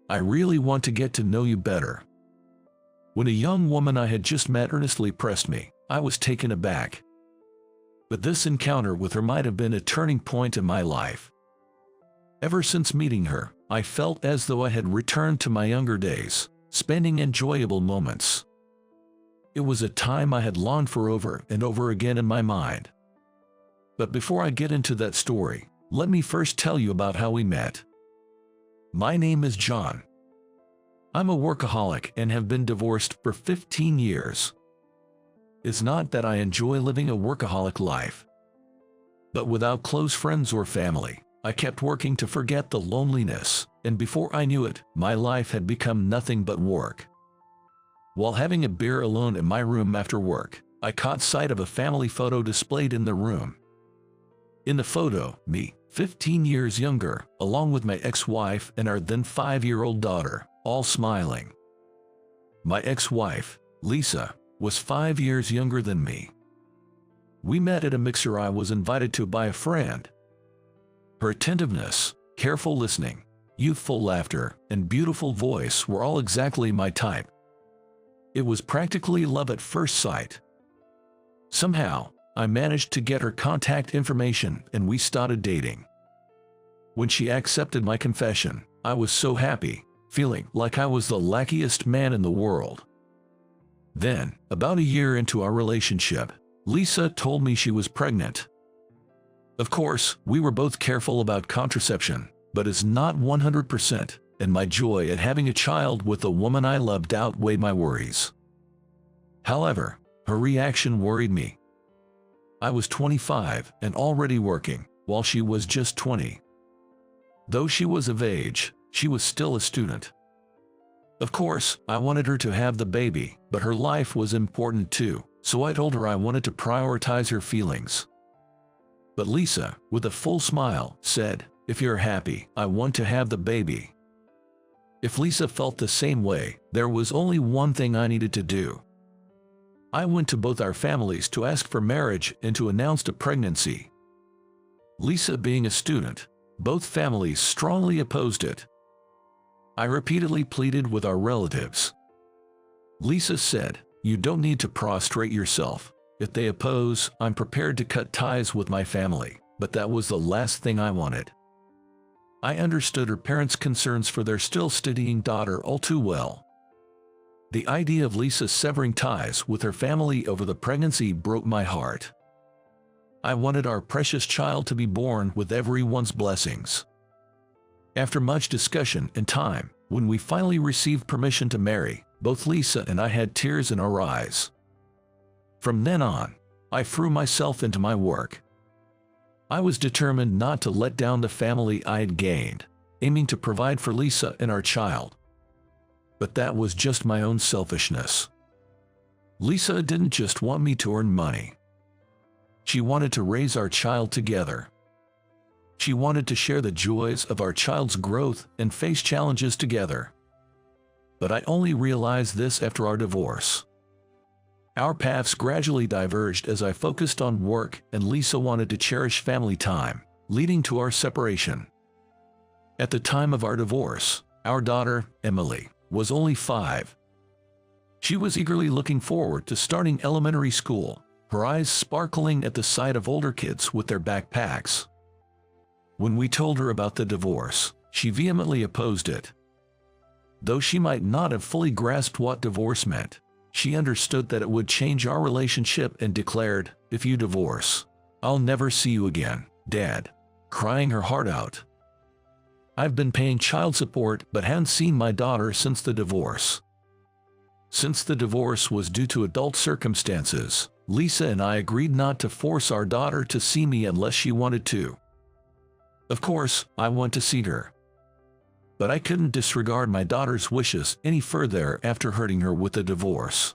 I really want to get to know you better." When a young woman I had just met earnestly pressed me, I was taken aback. But this encounter with her might have been a turning point in my life. Ever since meeting her, I felt as though I had returned to my younger days, spending enjoyable moments. It was a time I had longed for over and over again in my mind. But before I get into that story, let me first tell you about how we met. My name is John. I'm a workaholic and have been divorced for 15 years. It's not that I enjoy living a workaholic life. But without close friends or family, I kept working to forget the loneliness, and before I knew it, my life had become nothing but work. While having a beer alone in my room after work, I caught sight of a family photo displayed in the room. In the photo, me, 15 years younger, along with my ex-wife and our then 5-year-old daughter, all smiling. My ex-wife, Lisa, was 5 years younger than me. We met at a mixer I was invited to by a friend. Her attentiveness, careful listening, youthful laughter, and beautiful voice were all exactly my type. It was practically love at first sight. Somehow, I managed to get her contact information and we started dating. When she accepted my confession, I was so happy, feeling like I was the luckiest man in the world. Then, about a year into our relationship, Lisa told me she was pregnant. Of course, we were both careful about contraception, but it's not 100%, and my joy at having a child with the woman I loved outweighed my worries. However, her reaction worried me. I was 25 and already working, while she was just 20. Though she was of age, she was still a student. Of course, I wanted her to have the baby, but her life was important too, so I told her I wanted to prioritize her feelings. But Lisa, with a full smile, said, "If you're happy, I want to have the baby." If Lisa felt the same way, there was only one thing I needed to do. I went to both our families to ask for marriage and to announce a pregnancy. Lisa being a student, both families strongly opposed it. I repeatedly pleaded with our relatives. Lisa said, "You don't need to prostrate yourself. If they oppose, I'm prepared to cut ties with my family," but that was the last thing I wanted. I understood her parents' concerns for their still studying daughter all too well. The idea of Lisa severing ties with her family over the pregnancy broke my heart. I wanted our precious child to be born with everyone's blessings. After much discussion and time, when we finally received permission to marry, both Lisa and I had tears in our eyes. From then on, I threw myself into my work. I was determined not to let down the family I had gained, aiming to provide for Lisa and our child. But that was just my own selfishness. Lisa didn't just want me to earn money. She wanted to raise our child together. She wanted to share the joys of our child's growth and face challenges together. But I only realized this after our divorce. Our paths gradually diverged as I focused on work and Lisa wanted to cherish family time, leading to our separation. At the time of our divorce, our daughter, Emily, was only 5. She was eagerly looking forward to starting elementary school, her eyes sparkling at the sight of older kids with their backpacks. When we told her about the divorce, she vehemently opposed it. Though she might not have fully grasped what divorce meant, she understood that it would change our relationship and declared, "If you divorce, I'll never see you again, Dad," crying her heart out. I've been paying child support but hadn't seen my daughter since the divorce. Since the divorce was due to adult circumstances, Lisa and I agreed not to force our daughter to see me unless she wanted to. Of course, I want to see her. But I couldn't disregard my daughter's wishes any further after hurting her with the divorce.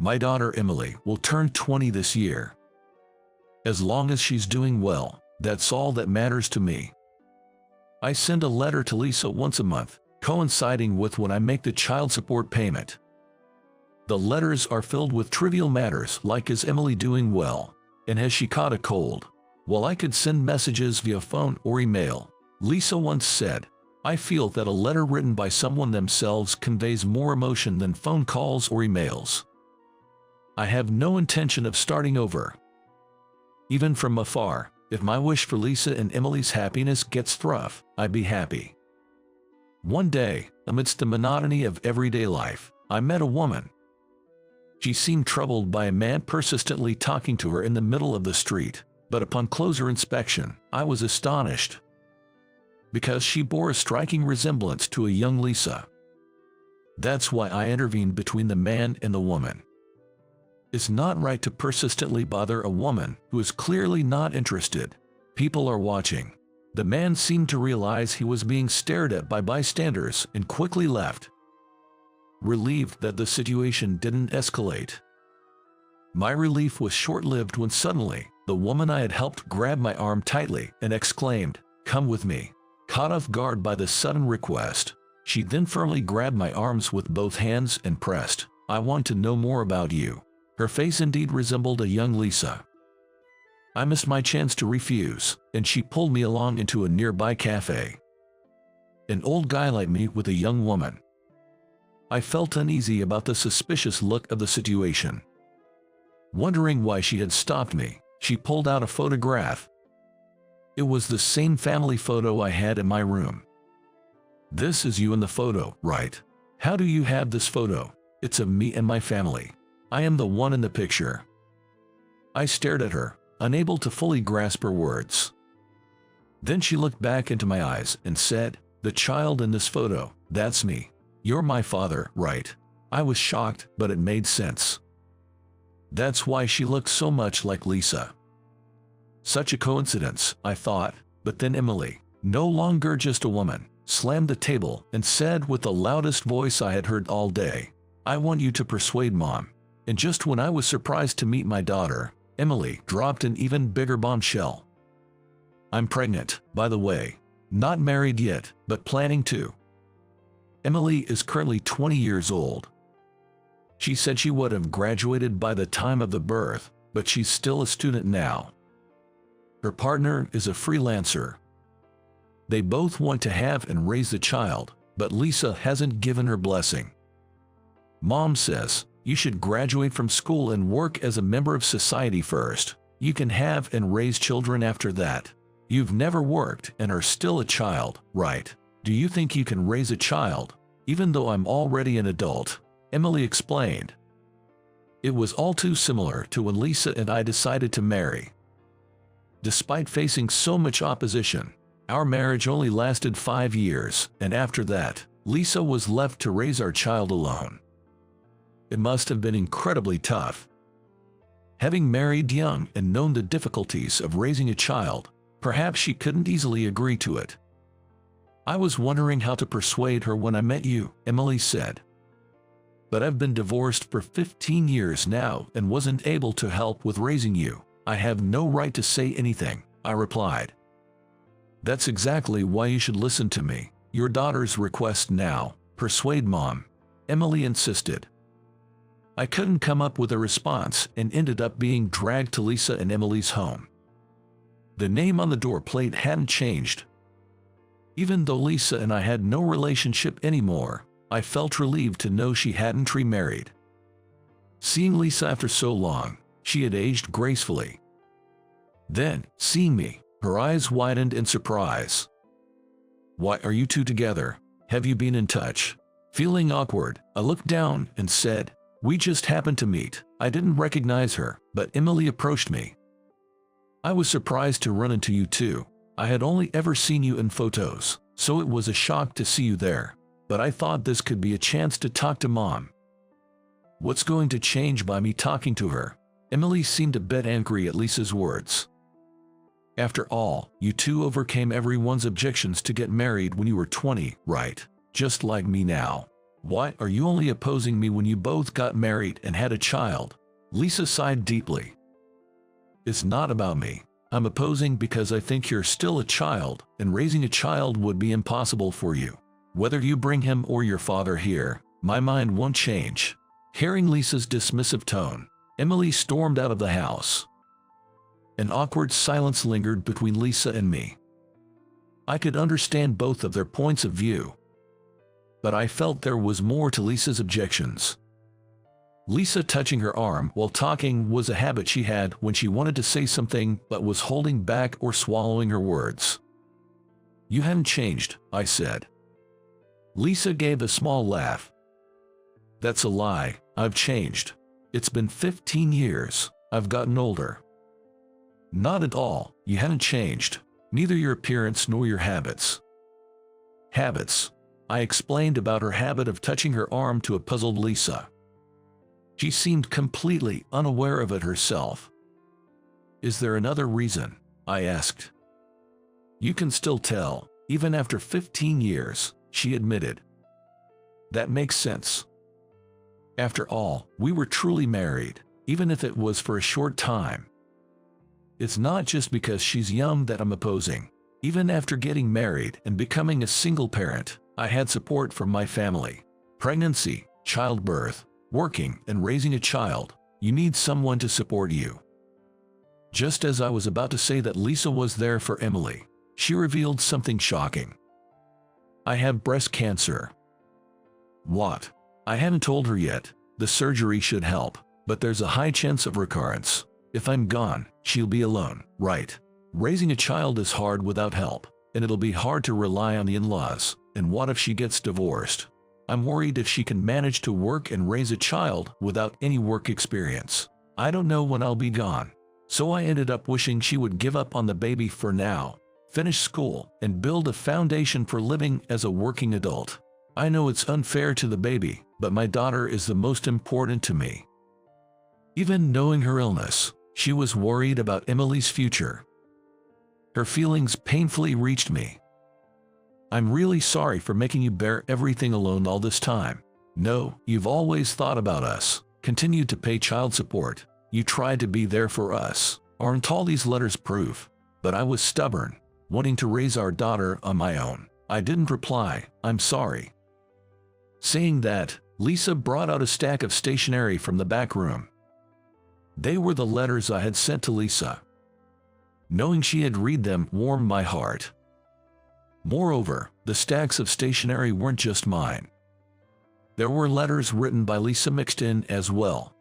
My daughter Emily will turn 20 this year. As long as she's doing well, that's all that matters to me. I send a letter to Lisa once a month, coinciding with when I make the child support payment. The letters are filled with trivial matters like is Emily doing well, and has she caught a cold? While I could send messages via phone or email, Lisa once said, I feel that a letter written by someone themselves conveys more emotion than phone calls or emails. I have no intention of starting over. Even from afar, if my wish for Lisa and Emily's happiness gets through, I'd be happy. One day, amidst the monotony of everyday life, I met a woman. She seemed troubled by a man persistently talking to her in the middle of the street, but upon closer inspection, I was astonished, because she bore a striking resemblance to a young Lisa. That's why I intervened between the man and the woman. It's not right to persistently bother a woman who is clearly not interested. People are watching. The man seemed to realize he was being stared at by bystanders and quickly left, relieved that the situation didn't escalate. My relief was short-lived when suddenly, the woman I had helped grabbed my arm tightly and exclaimed, "Come with me." Caught off guard by the sudden request, she then firmly grabbed my arms with both hands and pressed, "I want to know more about you." Her face indeed resembled a young Lisa. I missed my chance to refuse, and she pulled me along into a nearby cafe. An old guy like me with a young woman. I felt uneasy about the suspicious look of the situation. Wondering why she had stopped me, she pulled out a photograph. It was the same family photo I had in my room. "This is you in the photo, right? How do you have this photo?" "It's of me and my family. I am the one in the picture." I stared at her, unable to fully grasp her words. Then she looked back into my eyes and said, "The child in this photo, that's me. You're my father, right?" I was shocked, but it made sense. That's why she looked so much like Lisa. Such a coincidence, I thought, but then Emily, no longer just a woman, slammed the table and said with the loudest voice I had heard all day, "I want you to persuade Mom." And just when I was surprised to meet my daughter, Emily dropped an even bigger bombshell. "I'm pregnant, by the way. Not married yet, but planning to." Emily is currently 20 years old. She said she would have graduated by the time of the birth, but she's still a student now. Her partner is a freelancer. They both want to have and raise the child, but Lisa hasn't given her blessing. Mom says, "You should graduate from school and work as a member of society first. You can have and raise children after that. You've never worked and are still a child, right? Do you think you can raise a child, even though I'm already an adult?" Emily explained. It was all too similar to when Lisa and I decided to marry. Despite facing so much opposition, our marriage only lasted 5 years, and after that, Lisa was left to raise our child alone. It must have been incredibly tough. Having married young and known the difficulties of raising a child, perhaps she couldn't easily agree to it. "I was wondering how to persuade her when I met you," Emily said. "But I've been divorced for 15 years now and wasn't able to help with raising you. I have no right to say anything," I replied. "That's exactly why you should listen to me. Your daughter's request now. Persuade Mom," Emily insisted. I couldn't come up with a response and ended up being dragged to Lisa and Emily's home. The name on the door plate hadn't changed. Even though Lisa and I had no relationship anymore, I felt relieved to know she hadn't remarried. Seeing Lisa after so long, she had aged gracefully. Then, seeing me, her eyes widened in surprise. "Why are you two together? Have you been in touch?" Feeling awkward, I looked down and said, "We just happened to meet." I didn't recognize her, but Emily approached me. "I was surprised to run into you too. I had only ever seen you in photos, so it was a shock to see you there. But I thought this could be a chance to talk to Mom." "What's going to change by me talking to her?" Emily seemed a bit angry at Lisa's words. "After all, you two overcame everyone's objections to get married when you were 20, right? Just like me now. Why are you only opposing me when you both got married and had a child?" Lisa sighed deeply. "It's not about me. I'm opposing because I think you're still a child, and raising a child would be impossible for you. Whether you bring him or your father here, my mind won't change." Hearing Lisa's dismissive tone, Emily stormed out of the house. An awkward silence lingered between Lisa and me. I could understand both of their points of view, but I felt there was more to Lisa's objections. Lisa touching her arm while talking was a habit she had when she wanted to say something but was holding back or swallowing her words. "You haven't changed," I said. Lisa gave a small laugh. "That's a lie. I've changed. It's been 15 years. I've gotten older." "Not at all. You haven't changed. Neither your appearance nor your habits." "Habits." I explained about her habit of touching her arm to a puzzled Lisa. She seemed completely unaware of it herself. "Is there another reason?" I asked. "You can still tell, even after 15 years, she admitted. "That makes sense. After all, we were truly married, even if it was for a short time. It's not just because she's young that I'm opposing. Even after getting married and becoming a single parent, I had support from my family. Pregnancy, childbirth, working and raising a child, you need someone to support you." Just as I was about to say that Lisa was there for Emily, she revealed something shocking. "I have breast cancer." "What?" I haven't told her yet. "The surgery should help, but there's a high chance of recurrence. If I'm gone, she'll be alone, right? Raising a child is hard without help, and it'll be hard to rely on the in-laws. And what if she gets divorced? I'm worried if she can manage to work and raise a child without any work experience. I don't know when I'll be gone." So I ended up wishing she would give up on the baby for now, finish school, and build a foundation for living as a working adult. I know it's unfair to the baby, but my daughter is the most important to me. Even knowing her illness, she was worried about Emily's future. Her feelings painfully reached me. "I'm really sorry for making you bear everything alone all this time. No, you've always thought about us, continued to pay child support. You tried to be there for us. Aren't all these letters proof? But I was stubborn, wanting to raise our daughter on my own. I didn't reply. I'm sorry." Saying that, Lisa brought out a stack of stationery from the back room. They were the letters I had sent to Lisa. Knowing she had read them warmed my heart. Moreover, the stacks of stationery weren't just mine. There were letters written by Lisa mixed in as well.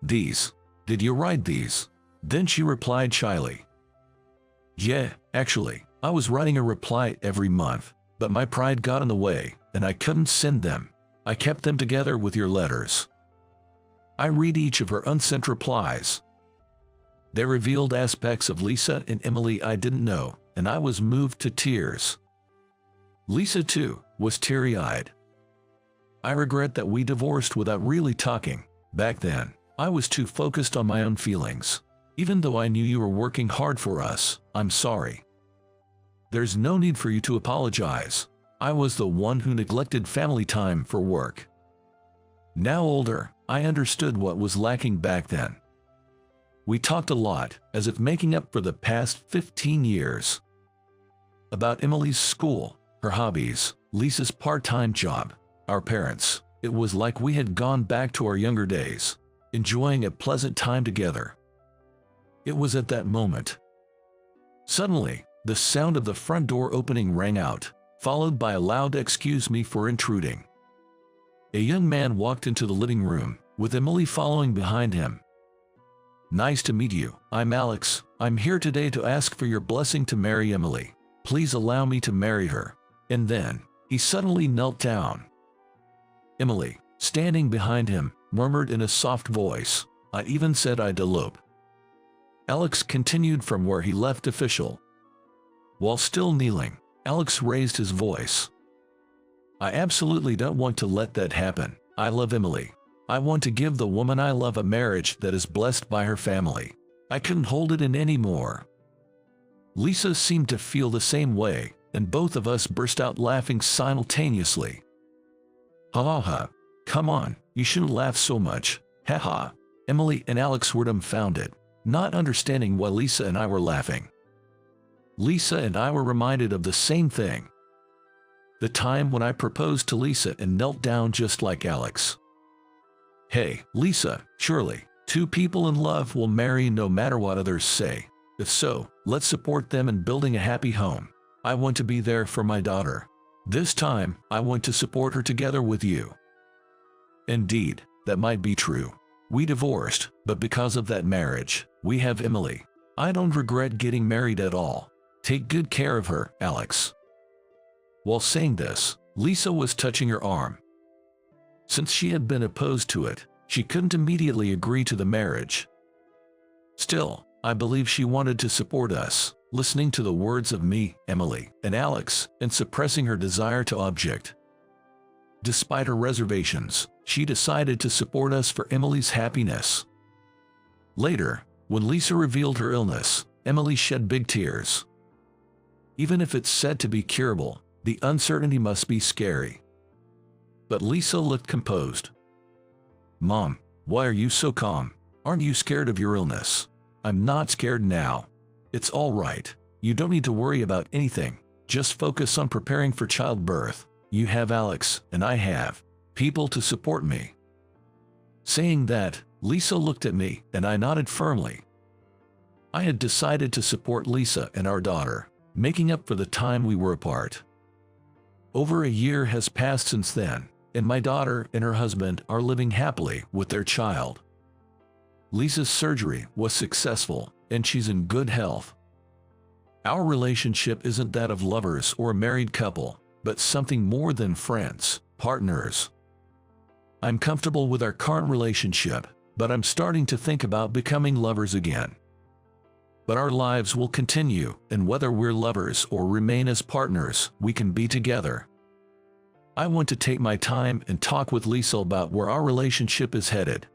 "These. Did you write these?" Then she replied shyly. "Yeah, actually, I was writing a reply every month, but my pride got in the way, and I couldn't send them. I kept them together with your letters." I read each of her unsent replies. They revealed aspects of Lisa and Emily I didn't know, and I was moved to tears. Lisa, too, was teary-eyed. "I regret that we divorced without really talking. Back then, I was too focused on my own feelings. Even though I knew you were working hard for us, I'm sorry. There's no need for you to apologize. I was the one who neglected family time for work." Now older, I understood what was lacking back then. We talked a lot, as if making up for the past 15 years. About Emily's school, her hobbies, Lisa's part-time job, our parents. It was like we had gone back to our younger days, enjoying a pleasant time together. It was at that moment. Suddenly, the sound of the front door opening rang out, followed by a loud "excuse me for intruding." A young man walked into the living room, with Emily following behind him. "Nice to meet you. I'm Alex. I'm here today to ask for your blessing to marry Emily. Please allow me to marry her." And then, he suddenly knelt down. Emily, standing behind him, murmured in a soft voice, "I even said I'd elope." Alex continued from where he left official. While still kneeling, Alex raised his voice. "I absolutely don't want to let that happen. I love Emily. I want to give the woman I love a marriage that is blessed by her family. I couldn't hold it in anymore." Lisa seemed to feel the same way, and both of us burst out laughing simultaneously. "Ha ha ha. Come on, you shouldn't laugh so much. Ha ha." Emily and Alex were dumbfounded, not understanding why Lisa and I were laughing. Lisa and I were reminded of the same thing. The time when I proposed to Lisa and knelt down just like Alex. Hey, Lisa, surely, two people in love will marry no matter what others say. If so, let's support them in building a happy home. I want to be there for my daughter. This time, I want to support her together with you." Indeed, that might be true. We divorced, but because of that marriage, we have Emily. I don't regret getting married at all. Take good care of her, Alex." While saying this, Lisa was touching her arm. Since she had been opposed to it, she couldn't immediately agree to the marriage. Still, I believe she wanted to support us, listening to the words of me, Emily, and Alex, and suppressing her desire to object. Despite her reservations, she decided to support us for Emily's happiness. Later, when Lisa revealed her illness, Emily shed big tears. Even if it's said to be curable, the uncertainty must be scary. But Lisa looked composed. "Mom, why are you so calm? Aren't you scared of your illness?" "I'm not scared now. It's all right. You don't need to worry about anything. Just focus on preparing for childbirth. You have Alex, and I have people to support me." Saying that, Lisa looked at me, and I nodded firmly. I had decided to support Lisa and our daughter, making up for the time we were apart. Over a year has passed since then, and my daughter and her husband are living happily with their child. Lisa's surgery was successful, and she's in good health. Our relationship isn't that of lovers or a married couple, but something more than friends, partners. I'm comfortable with our current relationship, but I'm starting to think about becoming lovers again. But our lives will continue, and whether we're lovers or remain as partners, we can be together. I want to take my time and talk with Lisa about where our relationship is headed,